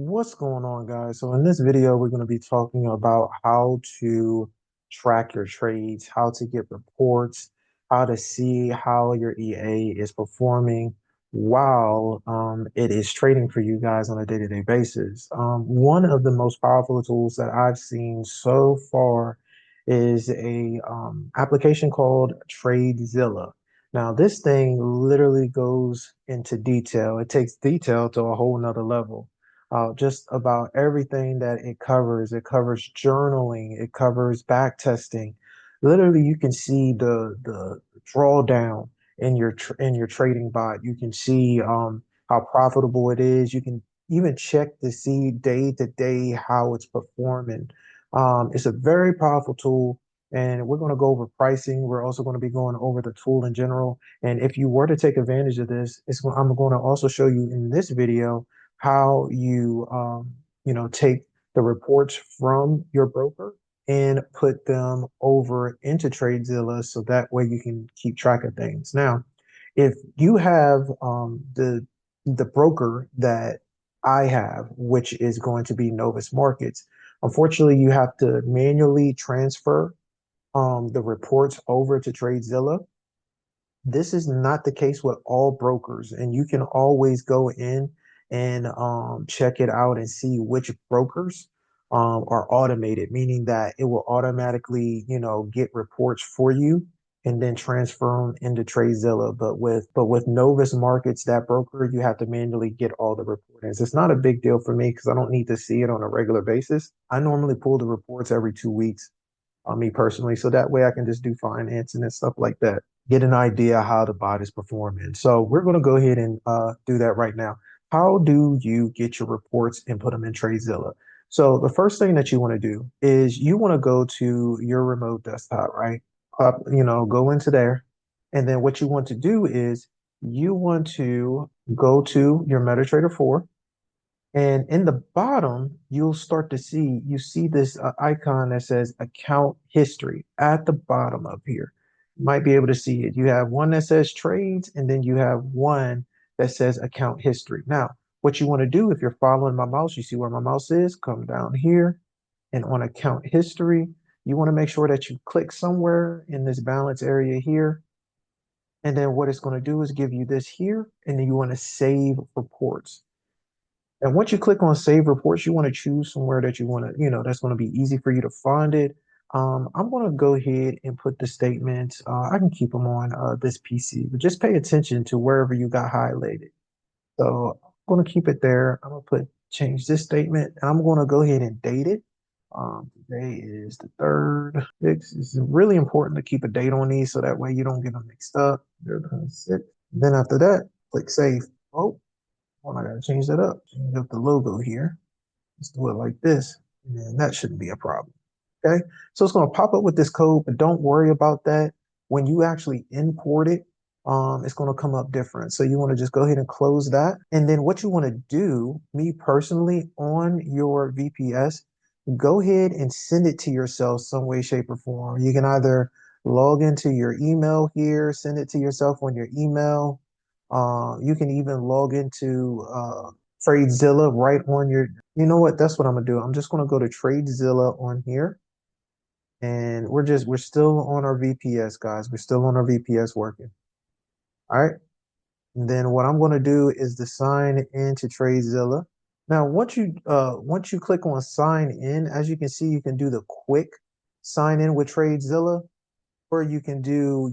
What's going on, guys? So in this video, we're going to be talking about how to track your trades, how to get reports, how to see how your EA is performing while it is trading for you guys on a day-to-day basis. One of the most powerful tools that I've seen so far is a application called Tradezilla. Now, this thing literally goes into detail. It takes detail to a whole nother level, just about everything that it covers. It covers journaling, it covers back testing. Literally, you can see the drawdown in in your trading bot. You can see how profitable it is. You can even check to see day to day how it's performing. It's a very powerful tool. And we're going to go over pricing. We're also going to be going over the tool in general. And if you were to take advantage of this, I'm going to also show you in this video how you take the reports from your broker and put them over into Tradezilla so that way you can keep track of things. Now, if you have the broker that I have, which is going to be Novus Markets, unfortunately, you have to manually transfer the reports over to Tradezilla. This is not the case with all brokers, and you can always go in and check it out and see which brokers are automated, meaning that it will automatically, get reports for you and then transfer them into Tradezilla. But with Novus Markets, that broker, you have to manually get all the reports. It's not a big deal for me because I don't need to see it on a regular basis. I normally pull the reports every 2 weeks on me personally. So that way I can just do financing and stuff like that, get an idea how the bot is performing. So we're going to go ahead and do that right now. How do you get your reports and put them in Tradezilla? So the first thing that you want to do is you want to go to your remote desktop, right? Go into there. And then what you want to do is you want to go to your MetaTrader 4. And in the bottom, you'll start to see, you see this icon that says account history at the bottom up here. You might be able to see it. You have one that says trades, and then you have one that says account history. Now, what you want to do, if you're following my mouse, you see where my mouse is, come down here and on account history, you want to make sure that you click somewhere in this balance area here. And then what it's going to do is give you this here, and then you want to save reports. And once you click on save reports, you want to choose somewhere that you want to, that's going to be easy for you to find it. I'm going to go ahead and put the statements. I can keep them on this PC, but just pay attention to wherever you got highlighted. So I'm going to keep it there. I'm going to change this statement, and I'm going to go ahead and date it. Today is the 3rd. It's really important to keep a date on these so that way you don't get them mixed up. They're 26. Then after that, click save. Oh, well, I gotta change that up. Change up the logo here. Let's do it like this. And then that shouldn't be a problem. Okay. So it's gonna pop up with this code, but don't worry about that. When you actually import it, it's gonna come up different. So you want to just go ahead and close that. And then what you want to do, me personally, on your VPS, go ahead and send it to yourself some way, shape, or form. You can either log into your email here, send it to yourself on your email. You can even log into Tradezilla right on your. You know what? That's what I'm gonna do. I'm just gonna go to Tradezilla on here, and we're still on our VPS, guys. We're still on our VPS working. All right. And then what I'm gonna do is to sign into Tradezilla. Now, once you click on sign in, as you can see, you can do the quick sign in with Tradezilla, or you can do,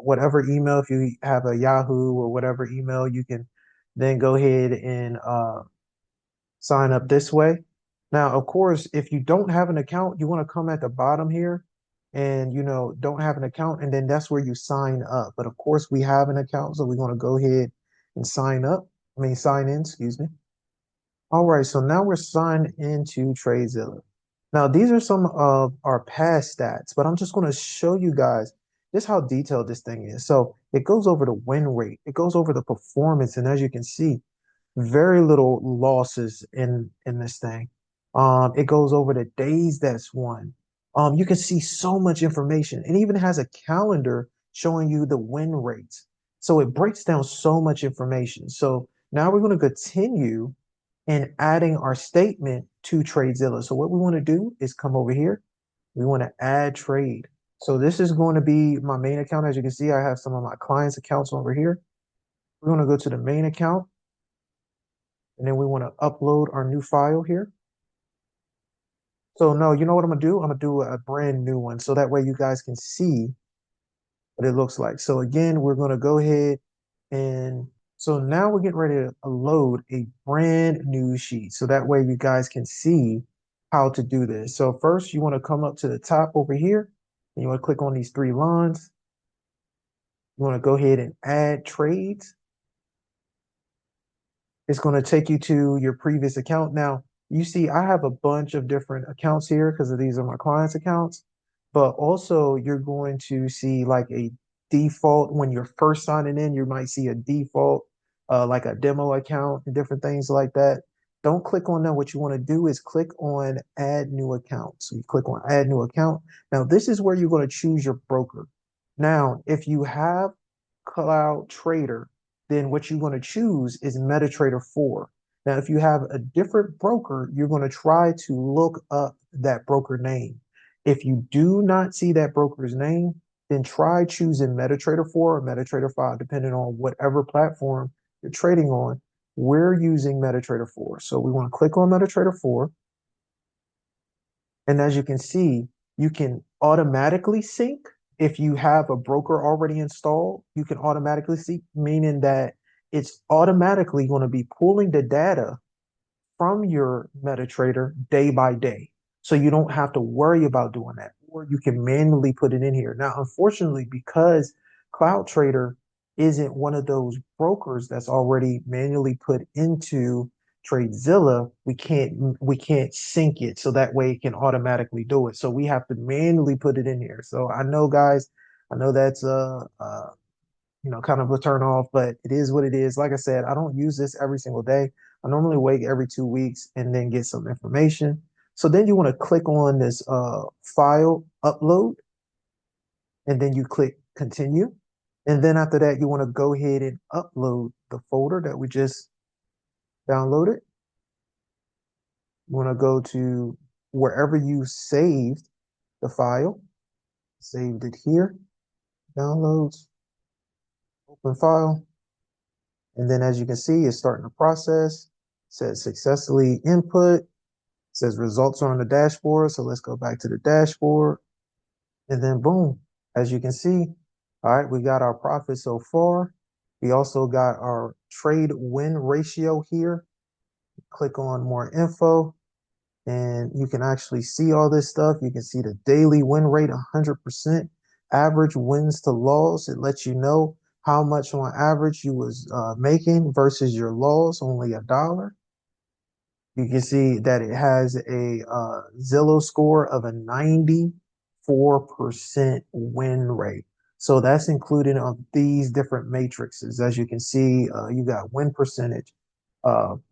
whatever email. If you have a Yahoo or whatever email, you can then go ahead and sign up this way. Now, of course, if you don't have an account, you want to come at the bottom here and, don't have an account, and then that's where you sign up. But of course, we have an account, so we're going to go ahead and sign up. Sign in, excuse me. All right, so now we're signed into Tradezilla. Now, these are some of our past stats, but I'm just going to show you guys just how detailed this thing is. So it goes over the win rate, it goes over the performance, and as you can see, very little losses in this thing. It goes over the days that's won. You can see so much information. It even has a calendar showing you the win rates. So it breaks down so much information. So now we're going to continue and adding our statement to Tradezilla. So what we want to do is come over here. We want to add trade. So this is going to be my main account. As you can see, I have some of my clients' accounts over here. We're going to go to the main account, and then we want to upload our new file here. So no, you know what I'm gonna do? I'm gonna do a brand new one so that way you guys can see what it looks like. So again, we're gonna go ahead and so now we're getting ready to load a brand new sheet. So that way you guys can see how to do this. So first you want to come up to the top over here and you want to click on these three lines. You want to go ahead and add trades. It's going to take you to your previous account. Now, you see, I have a bunch of different accounts here because these are my clients' accounts. But also, you're going to see like a default when you're first signing in, you might see a default, like a demo account and different things like that. Don't click on that. What you want to do is click on add new account. So you click on add new account. Now, this is where you're going to choose your broker. Now, if you have Cloud Trader, then what you're going to choose is MetaTrader 4. Now, if you have a different broker, you're going to try to look up that broker name. If you do not see that broker's name, then try choosing MetaTrader 4 or MetaTrader 5, depending on whatever platform you're trading on. We're using MetaTrader 4. So we want to click on MetaTrader 4. And as you can see, you can automatically sync. If you have a broker already installed, you can automatically sync, meaning that it's automatically going to be pulling the data from your MetaTrader day by day. So you don't have to worry about doing that, or you can manually put it in here. Now, unfortunately, because CloudTrader isn't one of those brokers that's already manually put into Tradezilla, we can't sync it so that way it can automatically do it. So we have to manually put it in here. So I know, guys, I know that's kind of a turn off, but it is what it is. Like I said, I don't use this every single day. I normally wait every 2 weeks and then get some information. So then you want to click on this file upload, and then you click continue. And then after that, you want to go ahead and upload the folder that we just downloaded. You want to go to wherever you saved the file, saved it here, downloads, open file. And then as you can see, it's starting the process. It says successfully input. It says results are on the dashboard. So let's go back to the dashboard. And then boom, as you can see, all right, we got our profit so far. We also got our trade win ratio here. Click on more info and you can actually see all this stuff. You can see the daily win rate, 100%, average wins to loss. It lets you know how much on average you was making versus your loss, only $1. You can see that it has a Zillow score of a 94% win rate. So that's included on these different matrices. As you can see, you got win percentage,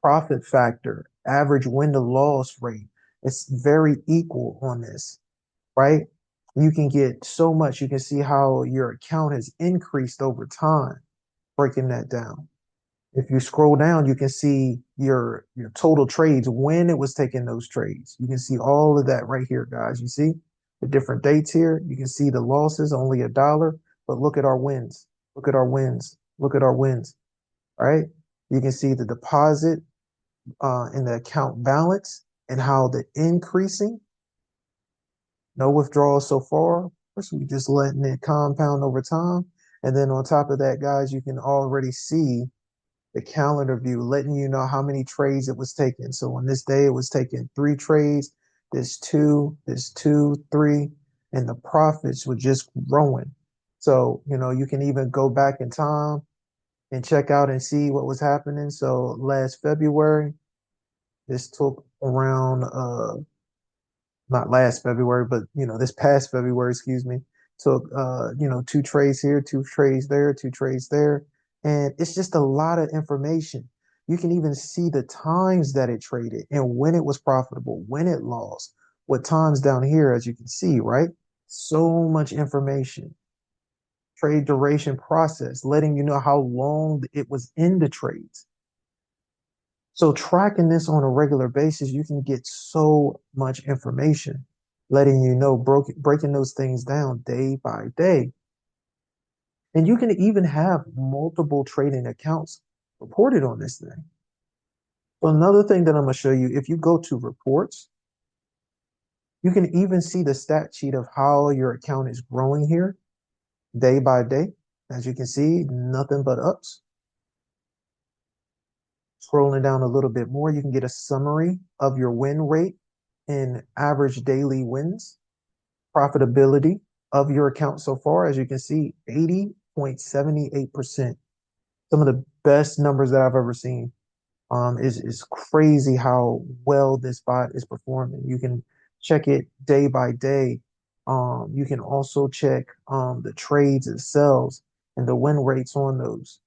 profit factor, average win to loss rate. It's very equal on this, right? You can get so much. You can see how your account has increased over time, breaking that down. If you scroll down, you can see your total trades, when it was taking those trades. You can see all of that right here, guys. You see the different dates here. You can see the losses, only $1, but look at our wins. Look at our wins. Look at our wins, right? You can see the deposit in the account balance and how the increasing. No withdrawals so far. First, we just letting it compound over time. And then on top of that, guys, you can already see the calendar view, letting you know how many trades it was taking. So on this day, it was taking 3 trades, this two, three, and the profits were just growing. So, you can even go back in time and check out and see what was happening. So last February, this took around not last February, but this past February, excuse me, took 2 trades here, 2 trades there, 2 trades there. And it's just a lot of information. You can even see the times that it traded and when it was profitable, when it lost, what times down here, as you can see, right? So much information. Trade duration process, letting you know how long it was in the trades. So tracking this on a regular basis, you can get so much information, letting you know, breaking those things down day by day. And you can even have multiple trading accounts reported on this thing. So another thing that I'm going to show you, if you go to reports, you can even see the stat sheet of how your account is growing here day by day. As you can see, nothing but ups. Scrolling down a little bit more, you can get a summary of your win rate and average daily wins, profitability of your account so far. As you can see, 80.78%. Some of the best numbers that I've ever seen. Is crazy how well this bot is performing. You can check it day by day. You can also check the trades it sells and the win rates on those.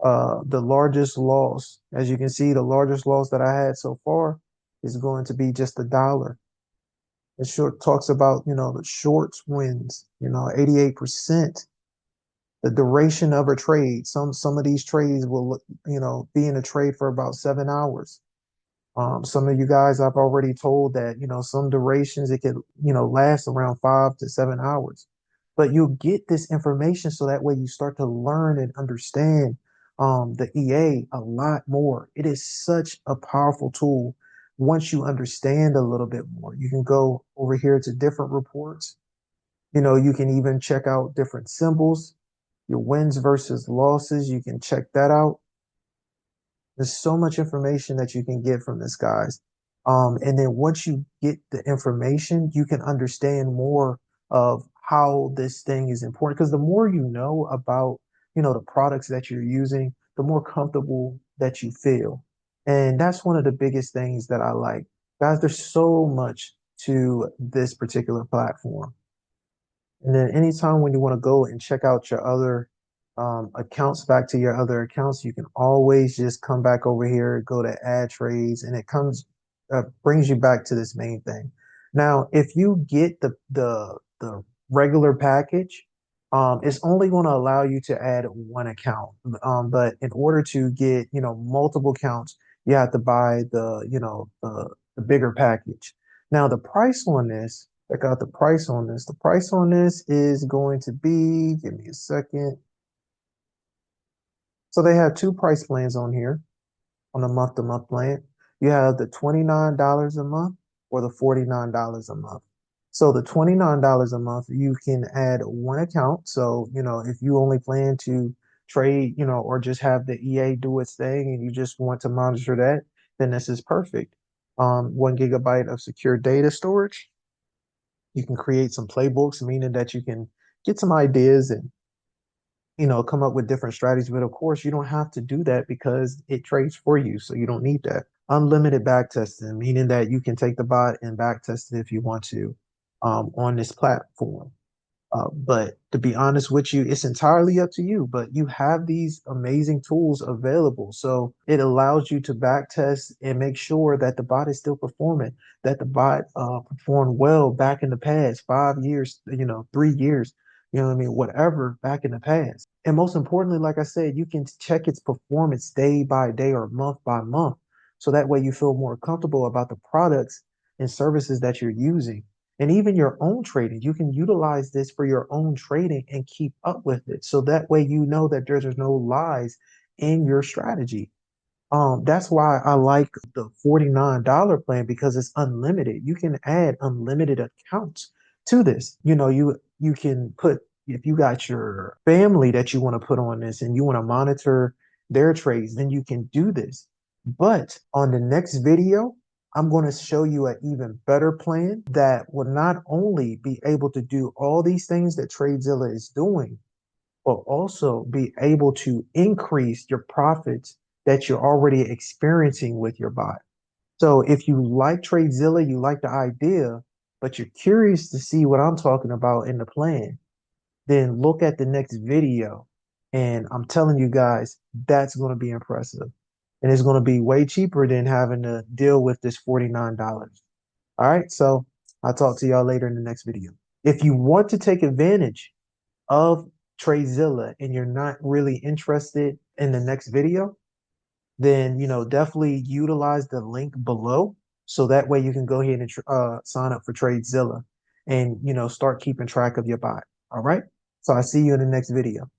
The largest loss, as you can see, the largest loss that I had so far is going to be just $1. It short talks about, the shorts wins, 88%. The duration of a trade. Some of these trades will, be in a trade for about 7 hours. Some of you guys I've already told that, some durations it could, last around 5 to 7 hours. But you'll get this information so that way you start to learn and understand the EA a lot more. It is such a powerful tool once you understand a little bit more. You can go over here to different reports. You can even check out different symbols, your wins versus losses. You can check that out. There's so much information that you can get from this, guys. And then once you get the information, you can understand more of how this thing is important. Because the more you know about, the products that you're using, the more comfortable that you feel. And that's one of the biggest things that I like. Guys, there's so much to this particular platform. And then anytime when you want to go and check out your other accounts, back to your other accounts, you can always just come back over here, go to add trades, and it brings you back to this main thing. Now, if you get the regular package, it's only going to allow you to add one account. But in order to get, multiple accounts, you have to buy the bigger package. Now, the price on this, check out the price on this. The price on this is going to be, give me a second. So they have two price plans on here on a month to month plan. You have the $29 a month or the $49 a month. So the $29 a month, you can add one account. So, if you only plan to trade, or just have the EA do its thing and you just want to monitor that, then this is perfect. 1 GB of secure data storage. You can create some playbooks, meaning that you can get some ideas and come up with different strategies. But of course, you don't have to do that because it trades for you. So you don't need that. Unlimited back testing, meaning that you can take the bot and back test it if you want to on this platform. But to be honest with you, it's entirely up to you. But you have these amazing tools available. So it allows you to back test and make sure that the bot is still performing, that the bot performed well back in the past, 5 years, 3 years, what I mean, whatever back in the past. And most importantly, like I said, you can check its performance day by day or month by month. So that way you feel more comfortable about the products and services that you're using. And even your own trading, you can utilize this for your own trading and keep up with it. So that way you know that there's no lies in your strategy. That's why I like the $49 plan because it's unlimited. You can add unlimited accounts to this. You can put if you got your family that you want to put on this and you want to monitor their trades, then you can do this. But on the next video, I'm going to show you an even better plan that will not only be able to do all these things that Tradezilla is doing, but also be able to increase your profits that you're already experiencing with your bot. So if you like Tradezilla, you like the idea, but you're curious to see what I'm talking about in the plan, then look at the next video. And I'm telling you guys, that's going to be impressive. And it's going to be way cheaper than having to deal with this $49. All right. So I'll talk to y'all later in the next video. If you want to take advantage of Tradezilla and you're not really interested in the next video, then definitely utilize the link below so that way you can go ahead and sign up for Tradezilla and start keeping track of your buy. All right. So I see you in the next video.